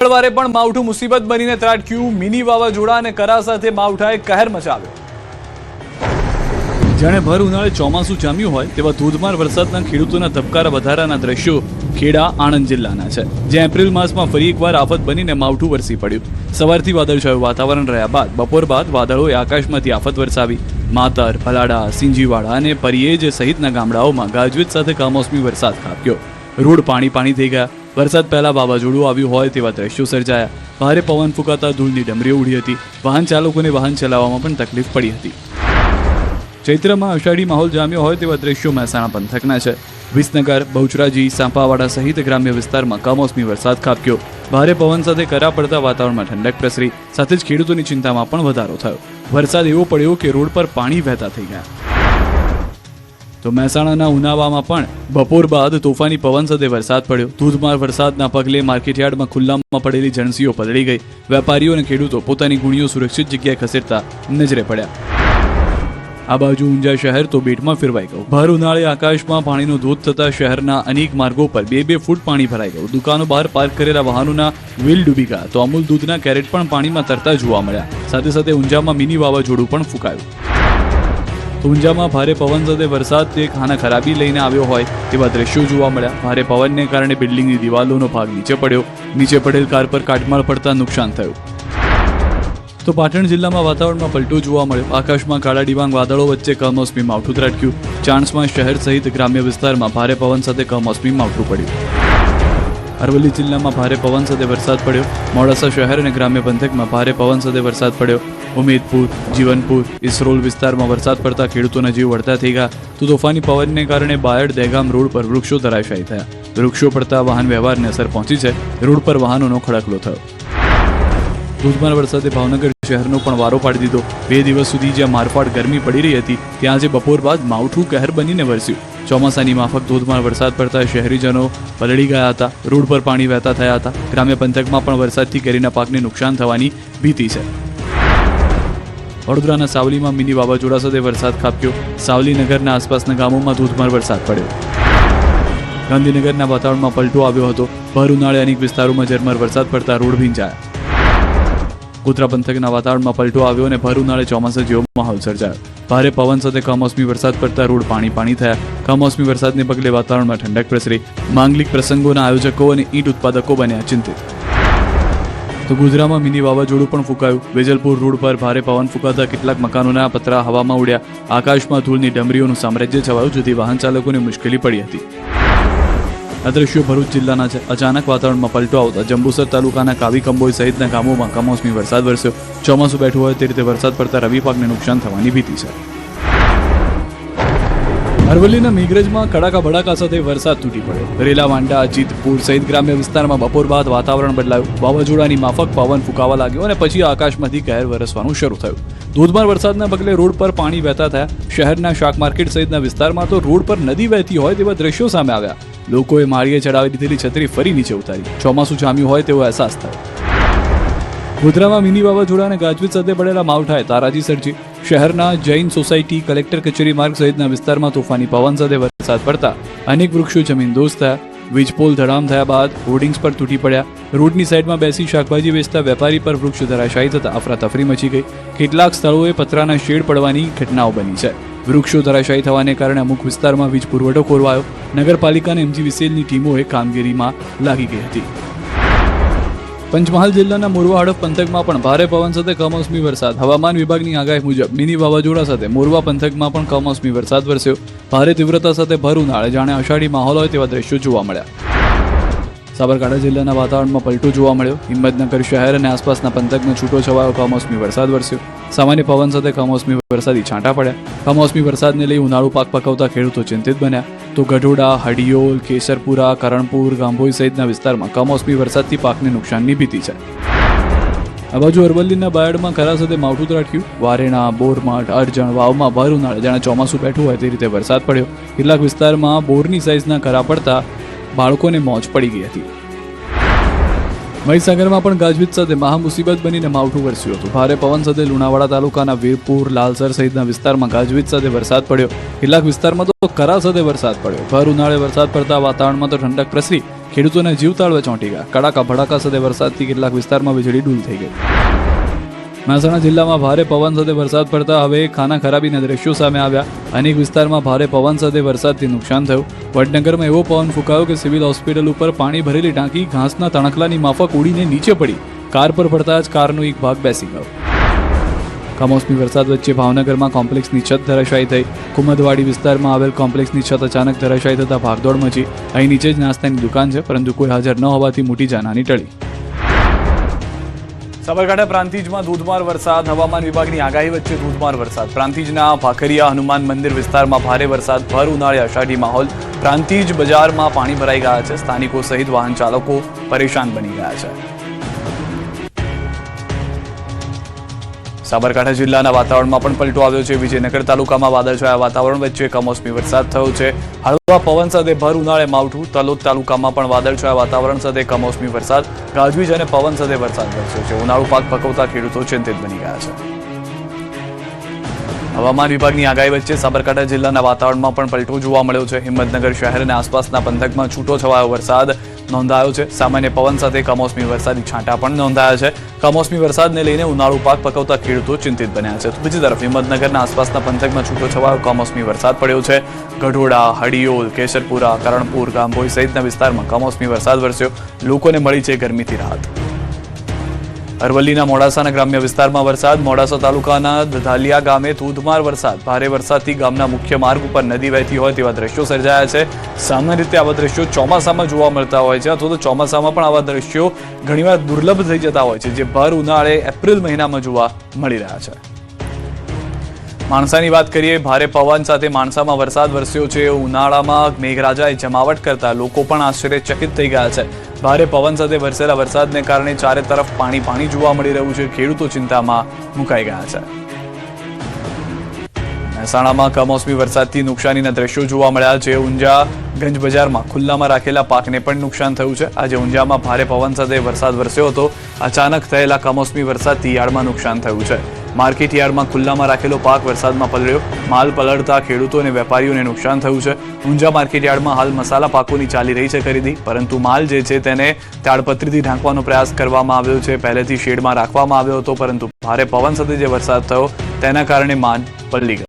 મંગળવારે પણ માવઠું મુસીબત બનીને ત્રાટક્યું। મિની વાવાઝોડા અને કરા સાથે માવઠાએ કહેર મચાવ્યો। જાણે ભર ઉનાળે ચોમાસું જામ્યું હોય તેવા ધોધમાર વરસાદના ખેડૂતોના ધબકારા વધારાના દ્રશ્યો ખેડા આણંદ જિલ્લાના છે, જ્યાં એપ્રિલ માસમાં ફરી એકવાર આફત બનીને માવઠું વરસી પડ્યું। સવારથી વાદળછાયું વાતાવરણ રહ્યા બાદ બપોર બાદ વાદળોએ આકાશમાંથી આફત વરસાવી। માતર, ભલાડા, સિંજીવાડા અને પરિયેજ સહિતના ગામડાઓમાં ગાજવીજ સાથે કમોસમી વરસાદ ખાબક્યો। રોડ પાણી થઈ ગયા। વરસાદ પહેલા વાવાઝોડું આવ્યું હોય તેવા દ્રશ્યો સર્જાયા। ભારે પવન ફૂંકાતા ધૂળની ડમરીઓ ઉડી હતી। વાહન ચાલકોને વાહન ચલાવવામાં પણ તકલીફ પડી હતી। ચૈત્રમાં અષાઢી માહોલ જામ્યો હોય તેવા દ્રશ્યો મહેસાણા પંથકના છે। વિસનગર, બહુચરાજી, સાંપાવાડા સહિત ગ્રામ્ય વિસ્તારમાં કમોસમી વરસાદ ખાબક્યો। ભારે પવન સાથે કરા પડતા વાતાવરણમાં ઠંડક પ્રસરી, સાથે જ ખેડૂતોની ચિંતામાં પણ વધારો થયો। વરસાદ એવો પડ્યો કે રોડ પર પાણી વહેતા થઈ ગયા। તો મહેસાણાના ઉનાવામાં પણ બપોર બાદ તોફાની પવન સાથે વરસાદ પડ્યો। ધોધમાર વરસાદના પગલે માર્કેટયાર્ડમાં ખુલ્લામાં પડેલી જણસીઓ પલળી ગઈ। વેપારીઓ અને ખેડૂતો પોતાની ગુણીઓ સુરક્ષિત જગ્યાએ ખસેડતા નજરે પડ્યા। આ બાજુ ઊંઝા શહેર તો બેટમાં ફેરવાઈ ગયું। ભર ઉનાળે આકાશમાં પાણીનો ધોધ થતા શહેરના અનેક માર્ગો પર 2-2 ફૂટ પાણી ભરાઈ ગયું। દુકાનો બહાર પાર્ક કરેલા વાહનોના વ્હીલ ડૂબી ગયા તો અમૂલ દૂધના કેરેટ પણ પાણીમાં તરતા જોવા મળ્યા। સાથે સાથે ઊંઝામાં મિની વાવાઝોડું પણ ફૂંકાયું। ઊંઝામાં ભારે પવન સાથે વરસાદ તે ખાના ખરાબી લઈને આવ્યો હોય તેવા દ્રશ્યો જોવા મળ્યા। ભારે પવનને કારણે બિલ્ડિંગની દિવાલોનો ભાગ નીચે પડ્યો। નીચે પડેલ કાર પર કાટમાળ પડતા નુકસાન થયું। તો પાટણ જિલ્લામાં વાતાવરણમાં પલટો જોવા મળ્યો। આકાશમાં કાળા ડિબાંગ વાદળો વચ્ચે કમોસમી માવઠું ત્રાટક્યું। ચાણસ્મા શહેર સહિત ગ્રામ્ય વિસ્તારમાં ભારે પવન સાથે કમોસમી માવઠું પડ્યું। અરવલ્લી જિલ્લામાં ભારે પવન સાથે વરસાદ પડ્યો। મોડાસા શહેર અને ગ્રામ્ય પંથકમાં ભારે પવન સાથે વરસાદ પડ્યો। ઉમેદપુર, જીવનપુર, ઇસરોલ વિસ્તારમાં વરસાદ પડતા ખેડૂતોના જીવ વળતા થઈ ગયા। તો તોફાની પવનને કારણે બાયડ દહેગામ રોડ પર વૃક્ષો ધરાશાયી થયા। વૃક્ષો પડતા વાહન વ્યવહારને અસર પહોંચી છે। રોડ પર વાહનોનો ખડકલો થયો। ધોધમાર વરસાદે ભાવનગર શહેરનો પણ વારો પાડી દીધો। 2 દિવસ સુધી જ્યાં મારફાટ ગરમી પડી રહી હતી ત્યાં આજે બપોર બાદ માવઠું કહેર બનીને વરસ્યું। ચોમાસાની માફક ધોધમાર વરસાદ પડતા શહેરીજનો પલળી ગયા હતા। રોડ પર પાણી વહેતા થયા હતા। ગ્રામ્ય પંથકમાં પણ વરસાદથી કેરીના પાકને નુકસાન થવાની ભીતિ છે। વડોદરાના સાવલીમાં મિની વાવાઝોડા સાથે વરસાદ ખાબક્યો। સાવલી નગરના આસપાસના ગામોમાં ધોધમાર વરસાદ પડ્યો। ગાંધીનગરના વાતાવરણમાં પલટો આવ્યો હતો। ભર ઉનાળે અનેક વિસ્તારોમાં ઝરમર વરસાદ પડતા રોડ ભીંજાયા। ગોધરા પંથકના વાતાવરણમાં પલટો આવ્યો અને ભર ઉનાળે ચોમાસા જેવો માહોલ સર્જાયો। ભારે પવન સાથે કમોસમી વરસાદ પડતા રોડ પાણી થયા। કમોસમી વરસાદને પગલે વાતાવરણમાં ઠંડક પ્રસરી। માંગલિક પ્રસંગોના આયોજકો અને ઈંટ ઉત્પાદકો બન્યા ચિંતિત। તો ગુજરાતમાં મિની વાવાઝોડું પણ ફૂંકાયું। વેજલપુર રોડ પર ભારે પવન ફૂંકાતા કેટલાક મકાનોના પતરા હવામાં ઉડ્યા। આકાશમાં ધૂળની ડમરીઓનું સામ્રાજ્ય છવાયું, જેથી વાહન ચાલકોને મુશ્કેલી પડી હતી। આ દ્રશ્યો ભરૂચ જિલ્લાના છે। અચાનક વાતાવરણમાં પલટો આવતા જંબુસર તાલુકાના કાવી કંબોઈ સહિતના ગામોમાં કમોસમી વરસાદ વરસ્યો। ચોમાસું બેઠું હોય તે રીતે વરસાદ પડતા રવિ પાકને નુકસાન થવાની ભીતિ છે। અરવલ્લીના મેઘરજમાં કડાકા ભડાકા સાથે વરસાદ તૂટી પડ્યો। રેલા, વાંડા, જીતપુર સહિત ગ્રામ્ય વિસ્તારમાં બપોર બાદ વાતાવરણ બદલાયું। વાવાઝોડાની માફક પવન ફૂંકાવા લાગ્યો અને પછી આકાશમાંથી કહેર વરસવાનું શરૂ થયું। ધોધમાર વરસાદના પગલે રોડ પર પાણી વહેતા થયા। શહેરના શાક માર્કેટ સહિતના વિસ્તારમાં તો રોડ પર નદી વહેતી હોય તેવા દ્રશ્યો સામે આવ્યા। લોકોએ માળીએ ચડાવી દીધેલી છત્રી ફરી નીચે ઉતારી। ચોમાસું જામ્યું હોય તેવો અહેસાસ થયો। ગોધરામાં મિની વાવાઝોડા અને ગાજવીજ સાથે પડેલા માવઠાએ તારાજી સર્જી। શહેરના જૈન સોસાયટી, કલેક્ટર કચેરી માર્ગ સહિતના વિસ્તારમાં તોફાની પવન સાથે વરસાદ પડતા અનેક વૃક્ષો જમીનદોસ્ત થયા। વીજપોલ ધડામ થયા બાદ હોર્ડિંગ્સ પર તૂટી પડ્યા। રોડની સાઈડમાં બેસી શાકભાજી વેચતા વેપારી પર વૃક્ષ ધરાશાયી થતા અફરાતફરી મચી ગઈ। કેટલાક સ્થળોએ પતરાના શેડ પડવાની ઘટનાઓ બની છે। વૃક્ષો ધરાશાયી થવાને કારણે અમુક વિસ્તારમાં વીજ પુરવઠો ખોરવાયો। નગરપાલિકા અને MGVCLની ટીમોએ કામગીરીમાં લાગી ગઈ હતી। પંચમહાલ જિલ્લાના મોરવા હડફ પંથકમાં પણ ભારે પવન સાથે કમોસમી વરસાદ। હવામાન વિભાગની આગાહી મુજબ મિની વાવાઝોડા સાથે મોરવા પંથકમાં પણ કમોસમી વરસાદ વરસ્યો। ભારે તીવ્રતા સાથે ભર ઉનાળે જાણે અષાઢી માહોલ હોય તેવા દ્રશ્યો જોવા મળ્યા। સાબરકાંઠા જિલ્લાના વાતાવરણમાં પલટો જોવા મળ્યો। હિંમતનગર શહેર અને આસપાસના પંથકમાં છૂટો છવાયો કમોસમી વરસાદ વરસ્યો। સામાન્ય પવન સાથે કમોસમી વરસાદી છાંટા પડ્યા। કમોસમી વરસાદને લઈ ઉનાળુ પાક પકવતા ખેડૂતો ચિંતિત બન્યા। તો ગઢોડા, હડિયોલ, કેસરપુરા, કરણપુર, ગાંભોઈ સહિતના વિસ્તારમાં કમોસમી વરસાદથી પાકને નુકસાનની ભીતિ છે। આ બાજુ અરવલ્લીના બાયડમાં કરા સાથે માવઠું ત્રાટક્યું। વારેણા, બોરમઠ, અરજણ, વાવમાં ભર ઉનાળે જાણે ચોમાસું બેઠું હોય તે રીતે વરસાદ પડ્યો। કેટલાક વિસ્તારમાં બોરની સાઈઝના કરા પડતા બાળકોને મોજ પડી ગઈ હતી। મહીસાગરમાં પણ ગાજવીજ સાથે મહામુસીબત બનીને માવઠું વરસ્યું હતું. ભારે પવન સાથે લુણાવાડા તાલુકાના વીરપુર, લાલસર સહિતના વિસ્તારમાં ગાજવીજ સાથે વરસાદ પડ્યો. કેટલાક વિસ્તારમાં તો કરા સાથે વરસાદ પડ્યો. ભર ઉનાળે વરસાદ પડતા વાતાવરણમાં તો ઠંડક પ્રસરી ખેડૂતોને જીવ તાળવે ચોંટી ગયા. કડાકા ભડાકા સાથે વરસાદથી કેટલાક વિસ્તારમાં વીજળી ડૂલ થઈ ગઈ. મહેસાણા જિલ્લામાં ભારે પવન સાથે વરસાદ પડતા હવે ખાના ખરાબીના દ્રશ્યો સામે આવ્યા. અનેક વિસ્તારમાં ભારે પવન સાથે વરસાદથી નુકસાન થયું. વડનગરમાં એવો પવન ફૂંકાયો કે સિવિલ હોસ્પિટલ ઉપર પાણી ભરેલી ટાંકી ઘાસના તણખલાની માફક ઉડીને નીચે પડી. કાર પર પડતા જ કારનો એક ભાગ બેસી ગયો. કમોસમી વરસાદ વચ્ચે ભાવનગરમાં કોમ્પ્લેક્સની છત ધરાશાયી થઈ. કુમદવાડી વિસ્તારમાં આવેલ કોમ્પ્લેક્સની છત અચાનક ધરાશાયી થતા ભાગદોડ મચી. અહીં નીચે જ નાસ્તાની દુકાન છે, પરંતુ કોઈ હાજર ન હોવાથી મોટી જાનહાની ટળી. સાબરકાંઠા પ્રાંતિજમાં ધોધમાર વરસાદ. હવામાન વિભાગની આગાહી વચ્ચે ધોધમાર વરસાદ. પ્રાંતિજના ભાખરિયા હનુમાન મંદિર વિસ્તારમાં ભારે વરસાદ. ભર ઉનાળે અષાઢી માહોલ. પ્રાંતિજ બજારમાં પાણી ભરાઈ ગયા છે. સ્થાનિકો સહિત વાહન ચાલકો પરેશાન બની ગયા છે. સાબરકાંઠા જિલ્લાના વાતાવરણમાં પણ પલટો આવ્યો છે. વિજયનગર તાલુકામાં વાદળછાયા વાતાવરણ વચ્ચે કમોસમી વરસાદ થયો છે. હળવા પવન સાથે ભર ઉનાળે માવઠું. તલોદ તાલુકામાં પણ વાદળછાયા વાતાવરણ સાથે કમોસમી વરસાદ. ગાજવીજ અને પવન સાથે વરસાદ વરસ્યો છે. ઉનાળુ પાક પકવતા ખેડૂતો ચિંતિત બની ગયા છે. હવામાન વિભાગની આગાહી વચ્ચે સાબરકાંઠા જિલ્લાના વાતાવરણમાં પણ પલટો જોવા મળ્યો છે. હિંમતનગર શહેર અને આસપાસના પંથકમાં છૂટો છવાયો વરસાદ નોંધાયો છે. સામાન્ય પવન સાથે કમોસમી વરસાદી છાંટા પણ નોંધાયા છે. કમોસમી વરસાદને લઈને ઉનાળુ પાક પકવતા ખેડૂતો ચિંતિત બન્યા છે. બીજી તરફ હિંમતનગરના આસપાસના પંથકમાં છૂટો છવાયો કમોસમી વરસાદ પડ્યો છે. ગઢોડા, હડિયોલ, કેશરપુરા, કરણપુર, ગામભોઈ સહિતના વિસ્તારમાં કમોસમી વરસાદ વરસ્યો. લોકોને મળી છે ગરમીથી રાહત. અરવલ્લીના મોડાસાના ગ્રામ્ય વિસ્તારમાં વરસાદ. મોડાસા તાલુકાના દધાલિયા ગામે ધોધમાર વરસાદ. ભારે વરસાદથી ગામના મુખ્ય માર્ગ ઉપર નદી વહેતી હોય તેવા દ્રશ્યો સર્જાયા છે. સામાન્ય રીતે આવા દ્રશ્યો ચોમાસામાં જોવા મળતા હોય છે, અથવા તો ચોમાસામાં પણ આવા દ્રશ્યો ઘણીવાર દુર્લભ થઈ જતા હોય છે, જે ભર ઉનાળે એપ્રિલ મહિનામાં જોવા મળી રહ્યા છે. માણસાની વાત કરીએ. ભારે પવન સાથે માણસામાં વરસાદ વરસ્યો છે. ઉનાળામાં મેઘરાજાએ જમાવટ કરતા લોકો પણ આશ્ચર્યચકિત થઈ ગયા છે. ભારે પવન સાથે વરસેલા વરસાદને કારણે ચારે તરફ પાણી જોવા મળી રહ્યું છે. ખેડૂતો ચિંતામાં મુકાઈ ગયા છે. મહેસાણામાં કમોસમી વરસાદથી નુકસાનીના દ્રશ્યો જોવા મળ્યા છે. ઊંઝા ગંજ બજારમાં ખુલ્લામાં રાખેલા પાકને પણ નુકસાન થયું છે. આજે ઊંઝામાં ભારે પવન સાથે વરસાદ વરસ્યો હતો. અચાનક થયેલા કમોસમી વરસાદથી યાર્ડમાં નુકસાન થયું છે. માર્કેટ યાર્ડમાં ખુલ્લામાં રાખેલો પાક વરસાદમાં પલળ્યો. માલ પલળતા ખેડૂતો અને વેપારીઓને નુકસાન થયું છે. ઊંઝા માર્કેટ યાર્ડમાં હાલ મસાલા પાકોની ચાલી રહી છે ખરીદી, પરંતુ માલ જે છે તેને તાડપત્રીથી ઢાંકવાનો પ્રયાસ કરવામાં આવ્યો છે. પહેલેથી શેડમાં રાખવામાં આવ્યો હતો, પરંતુ ભારે પવન સાથે જે વરસાદ થયો તેના કારણે માલ પલળી ગયો.